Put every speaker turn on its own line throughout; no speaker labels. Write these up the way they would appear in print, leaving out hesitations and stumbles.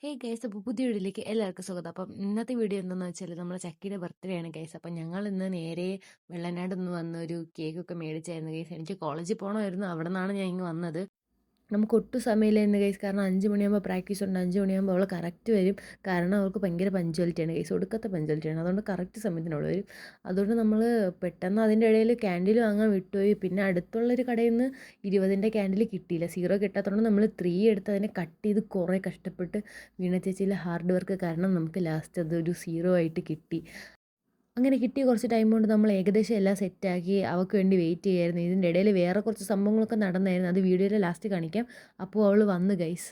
Hey guys, അപ്പോൾ പുതിയ വീഡിയോയിലേക്ക് എല്ലാവർക്കും സ്വാഗതം. അപ്പം ഇന്നത്തെ വീഡിയോ എന്താണെന്ന് വെച്ചാൽ നമ്മുടെ ചക്കിയുടെ ബർത്ത്ഡേ ആണ് ഗൈസ്. അപ്പം ഞങ്ങൾ ഇന്ന് നേരെ വെള്ളനാട് നിന്ന് വന്ന ഒരു കേക്കൊക്കെ മേടിച്ചായിരുന്നു ഗൈസ്. എനിക്ക് കോളേജിൽ പോകണമായിരുന്നു, അവിടെ നിന്നാണ് ഞാൻ ഇങ്ങ് വന്നത്. നമുക്ക് ഒട്ടും സമയമില്ലായിരുന്നു ഗൈസ്, കാരണം 5 മണിയാകുമ്പോൾ പ്രാക്ടീസ് ഉണ്ട്. 5 മണിയാകുമ്പോൾ അവൾ കറക്റ്റ് വരും, കാരണം അവൾക്ക് ഭയങ്കര പഞ്ച്വാലിറ്റിയാണ് ഗൈസ്, ഒടുക്കത്തെ പഞ്ച്വാലിറ്റിയാണ്. അതുകൊണ്ട് കറക്റ്റ് സമയത്തിന് അവൾ വരും. അതുകൊണ്ട് നമ്മൾ പെട്ടെന്ന് അതിൻ്റെ ഇടയിൽ ക്യാൻഡിൽ വാങ്ങാൻ വിട്ടുപോയി. പിന്നെ അടുത്തുള്ളൊരു കടയിൽ നിന്ന് 20ൻ്റെ ക്യാൻഡിൽ കിട്ടിയില്ല, 0 കിട്ടാത്തതുകൊണ്ട് നമ്മൾ 3 എടുത്ത് അതിനെ കട്ട് ചെയ്ത് കുറേ കഷ്ടപ്പെട്ട് വീണ ചേച്ചിയിലെ ഹാർഡ് വർക്ക് കാരണം നമുക്ക് ലാസ്റ്റ് അതൊരു 0 ആയിട്ട് കിട്ടി. അങ്ങനെ കിട്ടിയ കുറച്ച് ടൈം കൊണ്ട് നമ്മൾ ഏകദേശം എല്ലാം സെറ്റാക്കി അവൾക്ക് വേണ്ടി വെയിറ്റ് ചെയ്യായിരുന്നു. ഇതിൻ്റെ ഇടയിൽ വേറെ കുറച്ച് സംഭവങ്ങളൊക്കെ നടന്നായിരുന്നു, അത് വീഡിയോയുടെ ലാസ്റ്റ് കാണിക്കാം. അപ്പോൾ അവൾ വന്ന് ഗൈസ്.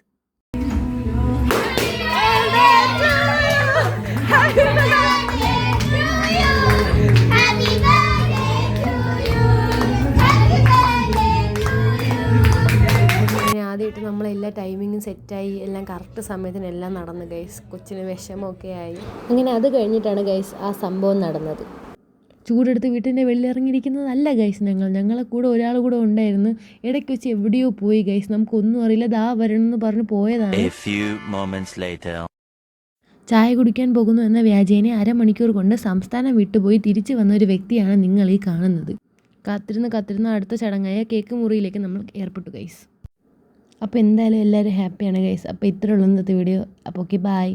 ആദ്യമായിട്ട് നമ്മളെല്ലാ ടൈമിങ്ങും സെറ്റായി, എല്ലാം കറക്റ്റ് സമയത്തിന് എല്ലാം നടന്നു ഗൈസ്. കൊച്ചിന് വിഷമമൊക്കെ ആയി. അങ്ങനെ അത് കഴിഞ്ഞിട്ടാണ് ഗൈസ് ആ സംഭവം നടന്നത്. ചൂടെടുത്ത് വീട്ടിൻ്റെ വെളിയിൽ ഇറങ്ങിയിരിക്കുന്നതല്ല ഗൈസ്, ഞങ്ങളെ കൂടെ ഒരാൾ കൂടെ ഉണ്ടായിരുന്നു. ഇടയ്ക്ക് വെച്ച് എവിടെയോ പോയി ഗൈസ്, നമുക്കൊന്നും അറിയില്ല. ദാ വരണമെന്ന് പറഞ്ഞ് പോയതാണ്. ചായ കുടിക്കാൻ പോകുന്നു എന്ന വ്യാജേനെ അരമണിക്കൂർ കൊണ്ട് സംസ്ഥാനം വിട്ടുപോയി തിരിച്ചു വന്ന ഒരു വ്യക്തിയാണ് നിങ്ങൾ ഈ കാണുന്നത്. കാത്തിരുന്ന് അടുത്ത ചടങ്ങായ കേക്ക് മുറിയിലേക്ക് നമ്മൾ ഏർപ്പെട്ടു ഗൈസ്. അപ്പോൾ എന്തായാലും എല്ലാവരും ഹാപ്പിയാണ് ഗൈസ്. അപ്പോൾ ഇത്രയുള്ളൂ ഇന്നത്തെ വീഡിയോ. അപ്പോൾ ഓക്കെ, ബൈ.